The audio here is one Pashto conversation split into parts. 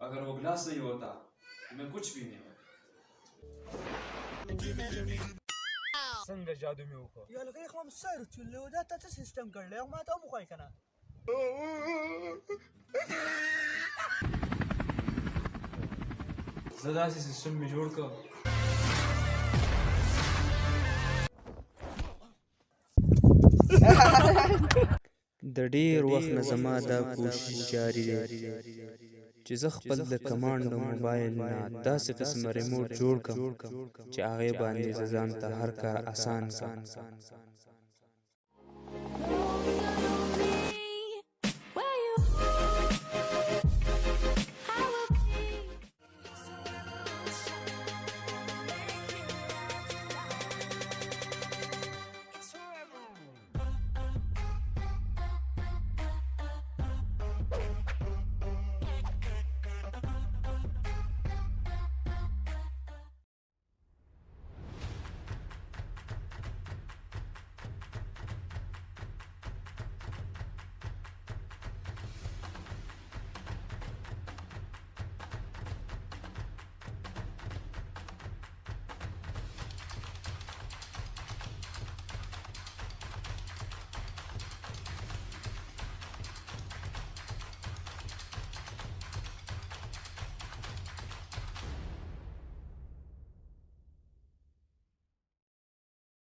अगर वो गिलास नहीं होता तो मैं कुछ भी नहीं होता। संग जादू में ऊपर या लगे हम सर चुल्ले हो जाता था सिस्टम कर ले हम आता हूं मुखाई करना ज़रा सी सिस्टम में जोड़ कर د ډیر وخت نه زما دا کوشش جاری دی چې زه خپل د کمانډ موبایل نه داسې قسمه ریموټ جوړ کړم چې هغې باندې زه ځان ته هر کار اسان کړم.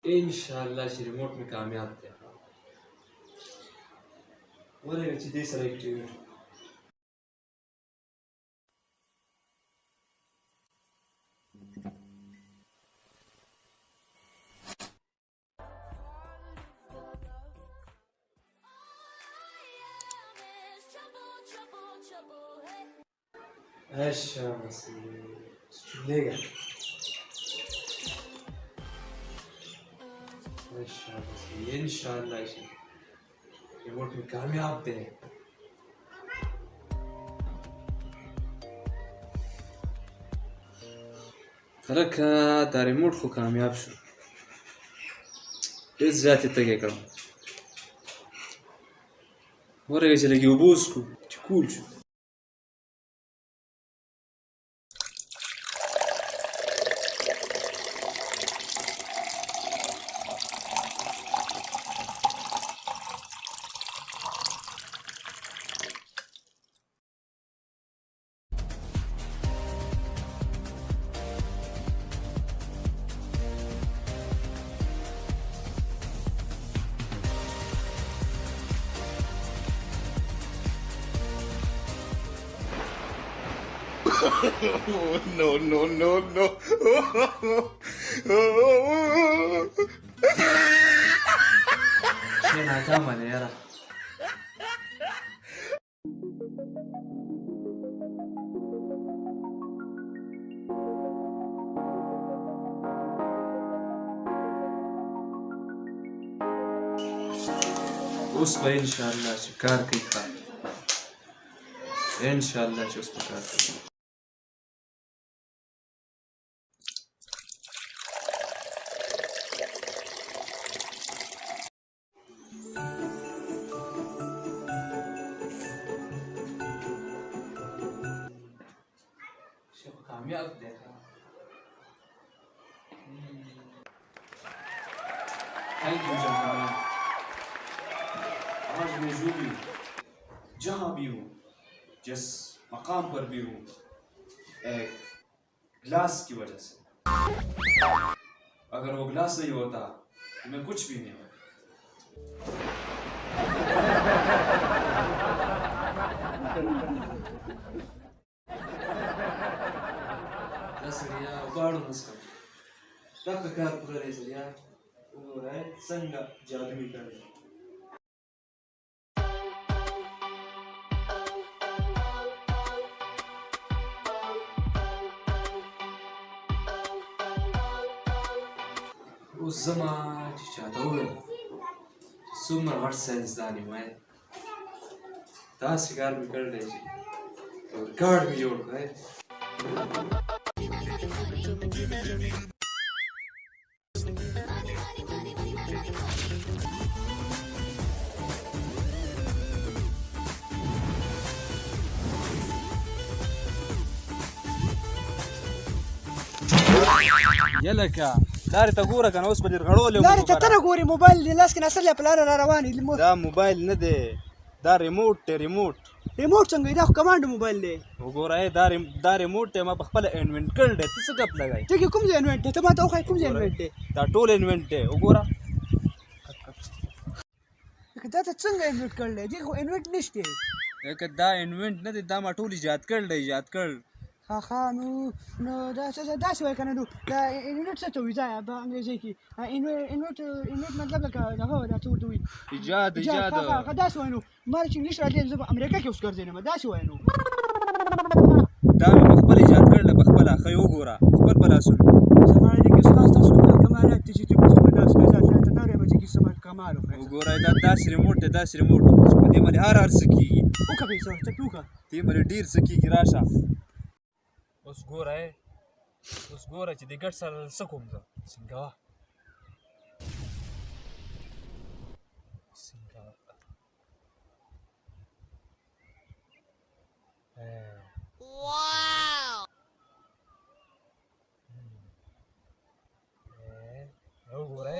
इंशाल्लाह शी रिमोट में कामयाब थे बोले अच्छी दे सर एक्टिवेट अच्छा बस चलेगा इंशाल्लाह रिमोट में कामयाब थे خلک دا ریموټ خو کامیاب شو ډېر زیات یې تږی کړم ورغی چې لږ اوبه وڅښو چې کول شو no, no, no, no. شيء ناكامل يا اوس به ان شاء الله چې کار کوي ان شاء الله چې اوس به کار کوي कामयाब देखा थैंक यू जनाब आज मैं जो भी हूँ जहाँ भी हूँ जिस मकाम पर भी हूँ एक गिलास की वजह से अगर वो गिलास नहीं होता तो मैं कुछ भी नहीं होता سړیا غواړو مسکم دغه کار پوره دی سړیا وګوره څنګه جادو مې کړی اوس زما چې چاته وویل څومره غټ ساینسدان یم داسې کار مې کړی چې ریکارډ مې جوړ کړی یلکه لارې ته ګوره که نه اوس به دې رغړولی لارې ته ته نه ګورې موبایل دې لاس کې ناستل یا په لاره را روان یې دا موبایل نه دی دا ریموټ دی ریموټ ریموټ څنګه دی دا خو کمانډ موبایل دی وګوره دا ریموټ دی ما په خپله انوینټ کړی دی ته څه ګپ لګوې ته کې کوم ځای انوینټ دی ته ما ته وښایې کوم ځای انوینټ دی دا ټول انوینټ دی وګوره دا ته څنګه انوینټ کړلی دې خو انوینټ نشته لکه دا انوینټ نه دی دا ما ټول ایجاد کړل دی ایجاد کړل ها نو داسې وایي که نه نو دا انوینټ څه ته وایي ځایه په انګریزي کې انوینټ مطلب لکه دغه دا څه ورته وایي ایجاد هغه داسې وایي نو ما چې انګلیش راځي زه په امریکا کې اوس ګرځېدم داسې وایي نو دا مې په خپله ایجاد کړل په خپله ښه وګوره خپل په لاسونو زما دې کې ستاسو کومه کمالات دي چې تاسو په داسې ځای ته نه راځي چې څه کمال وکړي وګوره دا داسې ریموټ دی داسې ریموټ چې په دې باندې هر څه کېږي وکړه پیسه ته وکړه دې باندې ډېر څه کېږي راشه اوس ګوره چې د ګډ سره څه کوم زه سینګه وګوره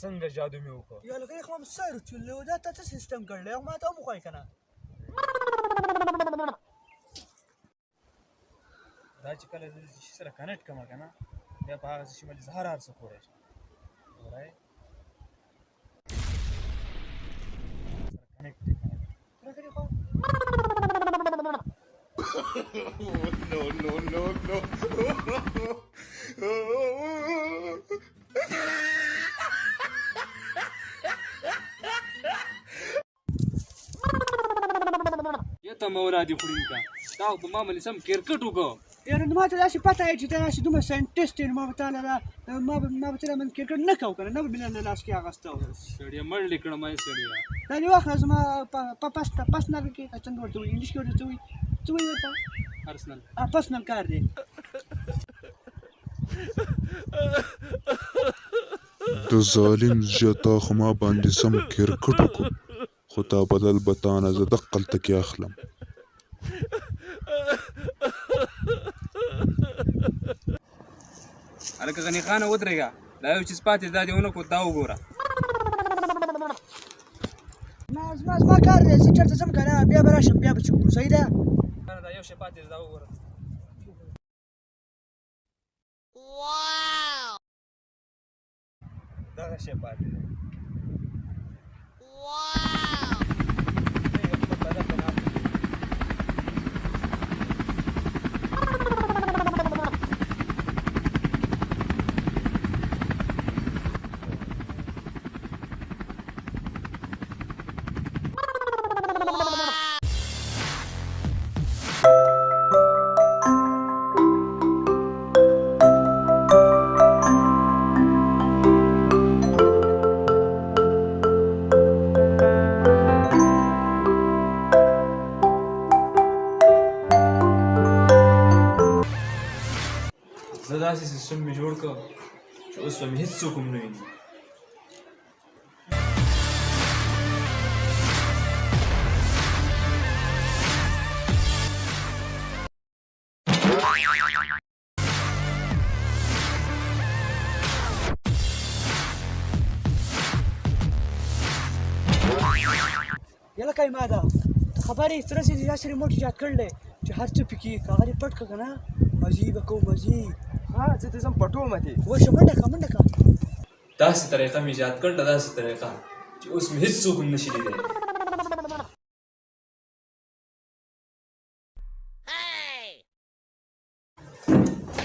څنګه جادو مې وکړ یا لکه خو هم سر چلو دا ته څه سیستم کړلی او ما ته هم وښایې که نه دا چې کله زه شي سره کنیکټ کړم که نه بیا په هغه شي باندې زه هر څه کولی شم ګورئ کنیکټ دی ته مولا دې خورینکه تا خو په ما باندې سم کرکټ وکړو یاره نو ما ته داسې پته وایي چې ته داسې دومره ساینټسټ یې نو ما به تا له ما به تا له باندې کرکټ نه کوو که نه به مې له لاسه کې اخیسته وو سړیه مړ دې کړم ای سړیه دا دې واخله زما په پسنل کې څنګه ورته وایي انګلیش کې ورته څه وایي څه وایي ورته پرسنل پسنل کار دی د ظالم زیاتا خو ما باندې سم کرکټ وکړو خو تا بدل به تانه زه دقلته کې اخلم هلکه غني خانه ودرېږه دا یو چیز پاتې دا دې ونه کړو دا وګوره زما کار دی زه چېرته ځم که نه بیا به راشم بیا به چې وکړو صحیح ده دا یو شی پاتې دا وګوره دغه شی پاتې دی زه داسې سیسټم مې جوړ کړ چې اوس به مې هېڅوک هم نه ویني یلکه ما ده خبر یې سره چې داسې ریموټ ایجاد کړلی چې هر څه پکې هغه دې پټ کړه که نه مزې به کوو مزې ها زه ته ځم پټوم اتې وشه منډه کړه منډه کړه داسې طریقه مې ایجاد کړله داسې طریقه چې اوس مې هېڅوک هم نشي لیدلی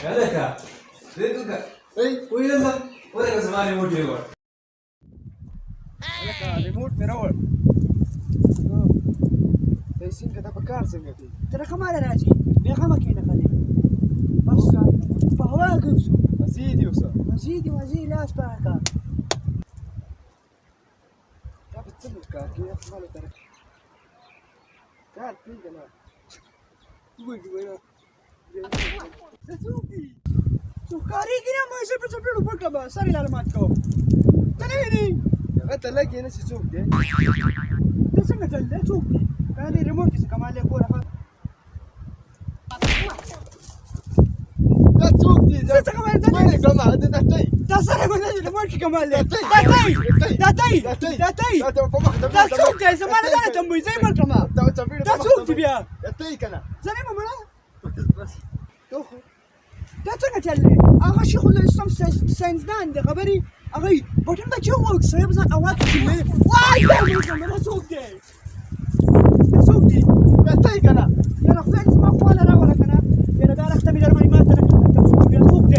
هلکه دې دلته ویلم ورکه زما ریموټ یې وړ هلکه ریموټ مې راوړ دی څنګه دا په کار څنګه کوي ته نه کماله راځي بېغمه کښېنه ښه دی بس په هوا ګرځو مزې دي اوسه مزې دي مزې لاس پاکه دا به څنګه کار کوي خپله طریقه کار کوي که نه وګورې وایه ته څوک دي څوک کارېږي نه ما زه په څپېړو پټ کړم سر یې لاله مات کوم ته نه وینې هغه ته لږ یې نشي څوک دی ته څنګه تللی دی څوک دی که نه دې ریموټ کې څه کمال دی ګوره دا څوک دي څه کمال ته نه کومه دا تی دا سره کومه دې مړ کی کمال دی دا تی دا څوک دی زمانه نه ته مې زې مړ کما دا څوک دی بیا دا تی کنه زنه مې مړه دا څنګه چلې هغه شیخ الاسلام ساينسدان دی خبري هغه بټن بچو وګ سره بس اواز کې وای دا څوک دی دا څوک دی دا تی کنه یاره خو ما خو نه راوړل کنه یاره دا راخته مې درمنې ما ته دا څوک دی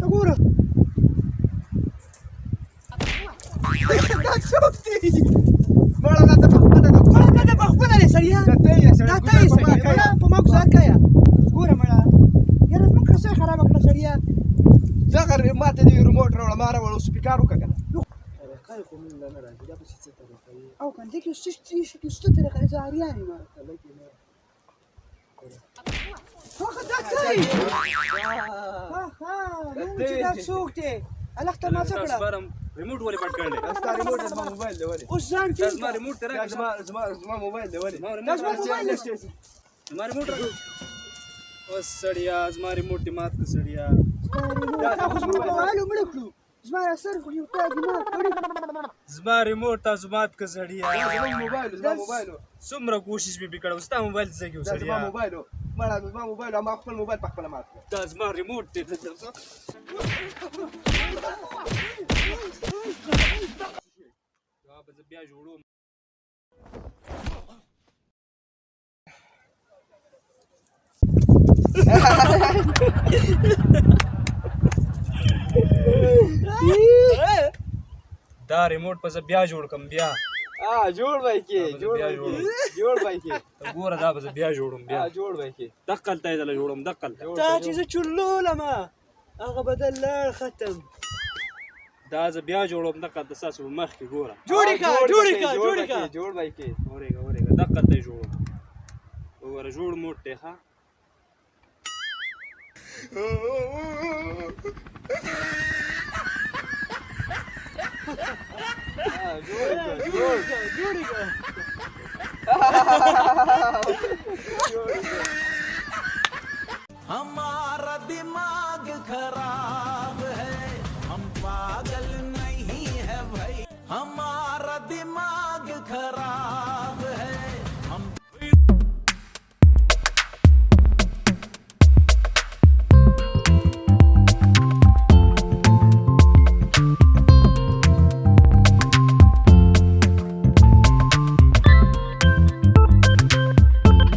دا ګوره دا څوک دی مړه دا په خپل لري سړیا دا تی سړیا په ما ګزار کایا ګوره مړه یاره زما څه خراب کړه سړیا دا غر ماته دی ریموټ راوړل ما راوړل سپیکر وکړه کای خو مونږ نه راځي دا په څه طریقه او کنده کې څه طریقه زاریانی ما هغه دا تی دا څوک دی الله ته ما څه کړه ریموټ ولې پټ کړل دا ریموټ زما موبایل دی ولې اوس ځان کې زما ریموټ تر زما موبایل دی ولې دا زما موبایل دی زما ریموټ اوس سړیا زما ریموټ دې مات کړ سړیا دا خو زما موبایل مړ کړو زما سر خو یو تا دماغ کړی زما ریموټ تاسو مات کړ سړیا زما موبایل څومره کوشش به وکړو ستا موبایل ځای کې سړیا زما موبایل مړه زما موبایل ما خپل موبایل په خپل مات کړ دا زما ریموټ دې دا به بیا جوړوم دا ریموټ په بیا جوړ کوم بیا جوړ وای کې جوړ وای کې ګوره دا به بیا جوړوم بیا جوړ وای کې دقل ته دل جوړوم دقل دا چې زه چلول ما هغه بدل لار ختم دا ز بیا جوړوم دقل ته تاسو مخ کې ګوره جوړ کا جوړ وای کې اورېګا دقل ته جوړوم وګوره جوړ موټ ته ها हमारा दिमाग खराब है हम पागल नहीं है भाई हमारा दिमाग खराब